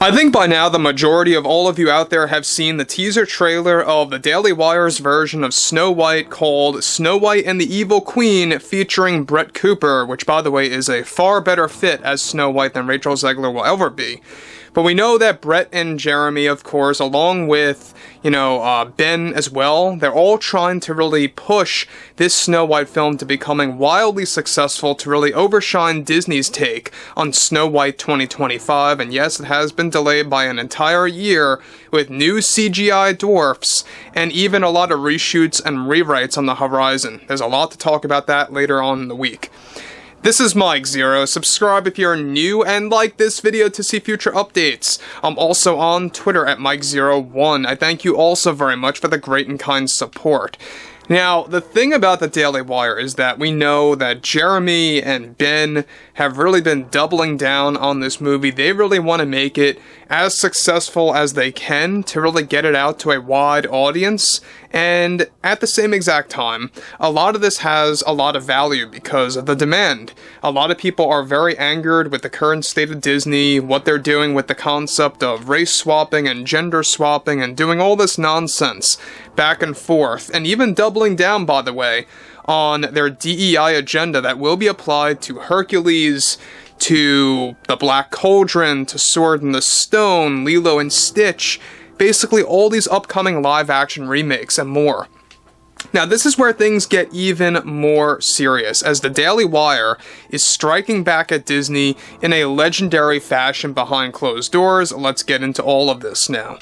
I think by now the majority of all of you out there have seen the teaser trailer of the Daily Wire's version of Snow White called Snow White and the Evil Queen, featuring Bret Cooper, which by the way is a far better fit as Snow White than Rachel Zegler will ever be. But we know that Bret and Jeremy, of course, along with, Ben as well, they're all trying to really push this Snow White film to becoming wildly successful, to really overshine Disney's take on Snow White 2025. And yes, it has been delayed by an entire year, with new CGI dwarfs, and even a lot of reshoots and rewrites on the horizon. There's a lot to talk about that later on in the week. This is Mike Zero. Subscribe if you're new and like this video to see future updates. I'm also on Twitter at Mike01. I thank you also very much for the great and kind support. Now, the thing about the Daily Wire is that we know that Jeremy and Ben have really been doubling down on this movie. They really want to make it as successful as they can to really get it out to a wide audience. And at the same exact time, a lot of this has a lot of value because of the demand. A lot of people are very angered with the current state of Disney, what they're doing with the concept of race swapping and gender swapping and doing all this nonsense back and forth, and even doubling down, by the way, on their DEI agenda that will be applied to Hercules, to The Black Cauldron, to Sword in the Stone, Lilo and Stitch, basically all these upcoming live-action remakes and more. Now, this is where things get even more serious, as the Daily Wire is striking back at Disney in a legendary fashion behind closed doors. Let's get into all of this now.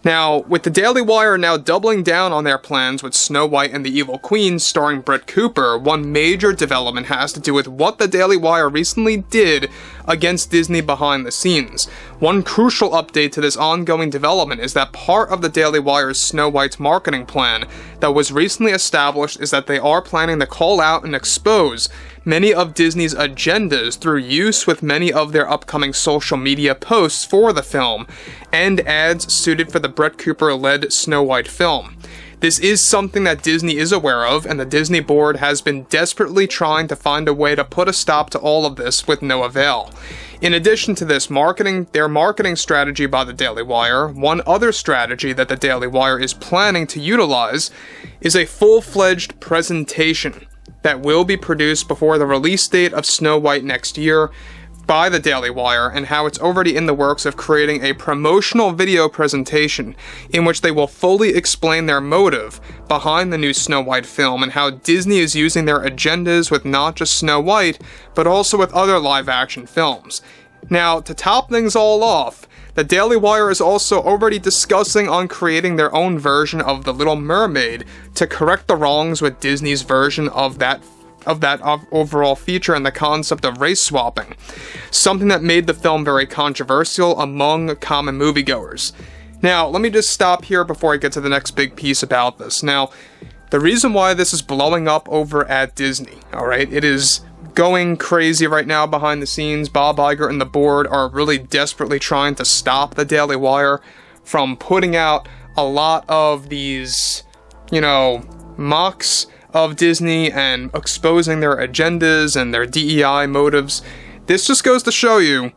Now, with the Daily Wire now doubling down on their plans with Snow White and the Evil Queen starring Bret Cooper, one major development has to do with what the Daily Wire recently did against Disney behind the scenes. One crucial update to this ongoing development is that part of the Daily Wire's Snow White's marketing plan that was recently established is that they are planning to call out and expose many of Disney's agendas through use with many of their upcoming social media posts for the film, and ads suited for the Bret Cooper-led Snow White film. This is something that Disney is aware of, and the Disney board has been desperately trying to find a way to put a stop to all of this with no avail. In addition to this their marketing strategy by the Daily Wire, one other strategy that the Daily Wire is planning to utilize is a full-fledged presentation that will be produced before the release date of Snow White next year by the Daily Wire, and how it's already in the works of creating a promotional video presentation in which they will fully explain their motive behind the new Snow White film and how Disney is using their agendas with not just Snow White, but also with other live-action films. Now, to top things all off, the Daily Wire is also already discussing on creating their own version of The Little Mermaid to correct the wrongs with Disney's version of that overall feature and the concept of race swapping, something that made the film very controversial among common moviegoers. Now, let me just stop here before I get to the next big piece about this. Now, the reason why this is blowing up over at Disney, alright, it is going crazy right now behind the scenes. Bob Iger and the board are really desperately trying to stop the Daily Wire from putting out a lot of these, mocks of Disney and exposing their agendas and their DEI motives. This just goes to show you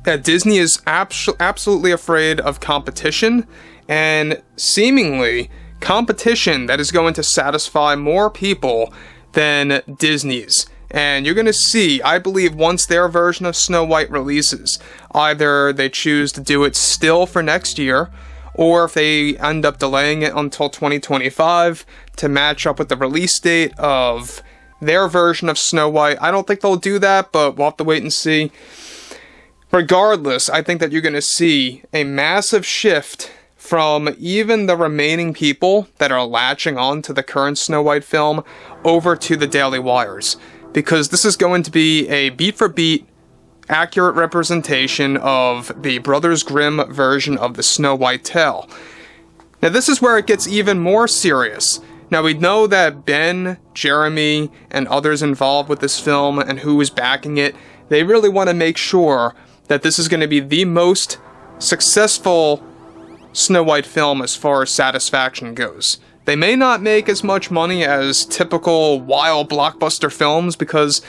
that Disney is absolutely afraid of competition, and seemingly competition that is going to satisfy more people than Disney's. And you're going to see, I believe, once their version of Snow White releases, either they choose to do it still for next year, or if they end up delaying it until 2025 to match up with the release date of their version of Snow White. I don't think they'll do that, but we'll have to wait and see. Regardless, I think that you're going to see a massive shift from even the remaining people that are latching on to the current Snow White film over to the Daily Wires, because this is going to be a beat-for-beat accurate representation of the Brothers Grimm version of the Snow White tale. Now, this is where it gets even more serious. Now, we know that Ben, Jeremy, and others involved with this film and who is backing it, they really want to make sure that this is going to be the most successful Snow White film as far as satisfaction goes. They may not make as much money as typical wild blockbuster films, because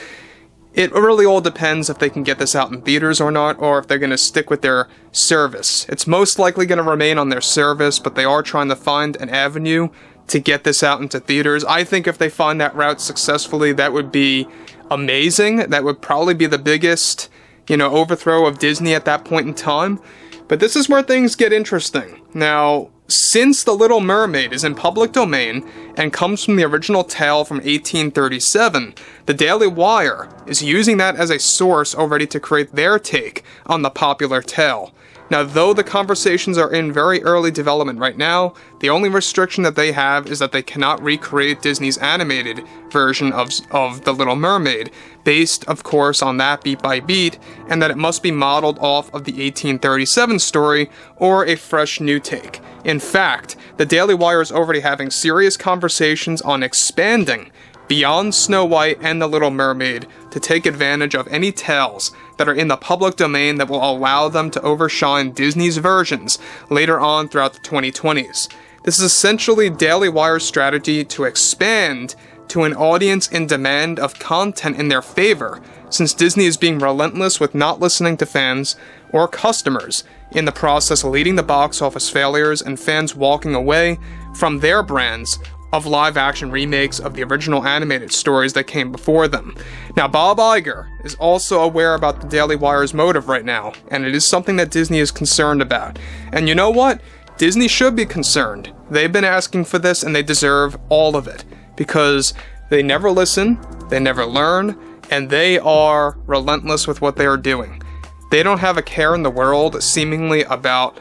It really all depends if they can get this out in theaters or not, or if they're going to stick with their service. It's most likely going to remain on their service, but they are trying to find an avenue to get this out into theaters. I think if they find that route successfully, that would be amazing. That would probably be the biggest, overthrow of Disney at that point in time. But this is where things get interesting. Now, since The Little Mermaid is in public domain and comes from the original tale from 1837, the Daily Wire is using that as a source already to create their take on the popular tale. Now, though the conversations are in very early development right now, the only restriction that they have is that they cannot recreate Disney's animated version of The Little Mermaid, based, of course, on that beat by beat, and that it must be modeled off of the 1837 story or a fresh new take. In fact, the Daily Wire is already having serious conversations on expanding beyond Snow White and The Little Mermaid to take advantage of any tales that are in the public domain that will allow them to overshine Disney's versions later on throughout the 2020s. This is essentially Daily Wire's strategy to expand to an audience in demand of content in their favor, since Disney is being relentless with not listening to fans or customers, in the process leading to box office failures and fans walking away from their brands of live-action remakes of the original animated stories that came before them. Now, Bob Iger is also aware about the Daily Wire's motive right now, and it is something that Disney is concerned about. And you know what? Disney should be concerned. They've been asking for this, and they deserve all of it, because they never listen, they never learn, and they are relentless with what they are doing. They don't have a care in the world, seemingly, about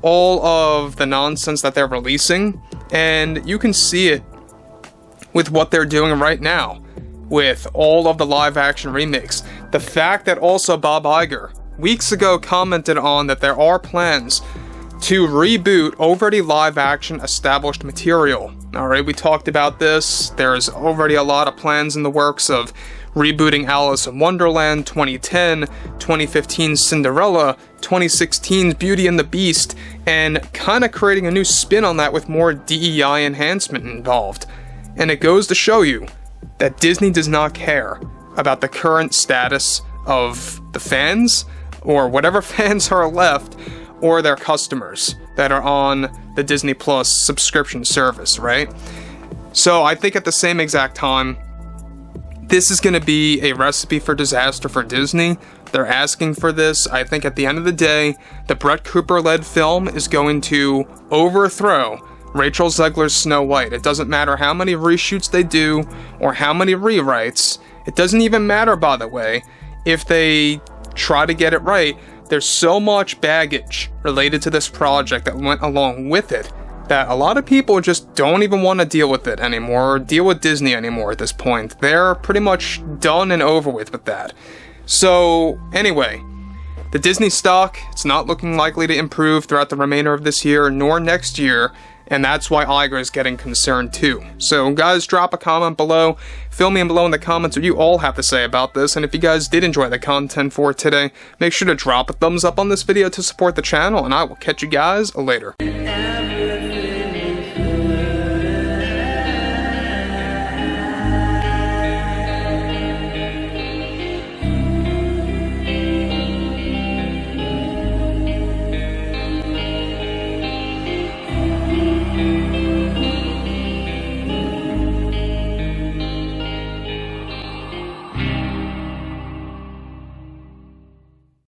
all of the nonsense that they're releasing, and you can see it with what they're doing right now with all of the live-action remakes. The fact that also Bob Iger weeks ago commented on that there are plans to reboot already live-action established material. Alright, we talked about this. There's already a lot of plans in the works of rebooting Alice in Wonderland, 2010, 2015 Cinderella, 2016's Beauty and the Beast, and kind of creating a new spin on that with more DEI enhancement involved. And it goes to show you that Disney does not care about the current status of the fans, or whatever fans are left, or their customers that are on the Disney Plus subscription service, right? So I think at the same exact time, this is going to be a recipe for disaster for Disney. They're asking for this. I think at the end of the day, the Bret Cooper-led film is going to overthrow Rachel Zegler's Snow White. It doesn't matter how many reshoots they do or how many rewrites. It doesn't even matter, by the way, if they try to get it right. There's so much baggage related to this project that went along with it that a lot of people just don't even want to deal with it anymore, or deal with Disney anymore at this point. They're pretty much done and over with that. So, anyway, the Disney stock, it's not looking likely to improve throughout the remainder of this year, nor next year, and that's why Iger is getting concerned too. So, guys, drop a comment below, fill me in below in the comments what you all have to say about this, and if you guys did enjoy the content for today, make sure to drop a thumbs up on this video to support the channel, and I will catch you guys later.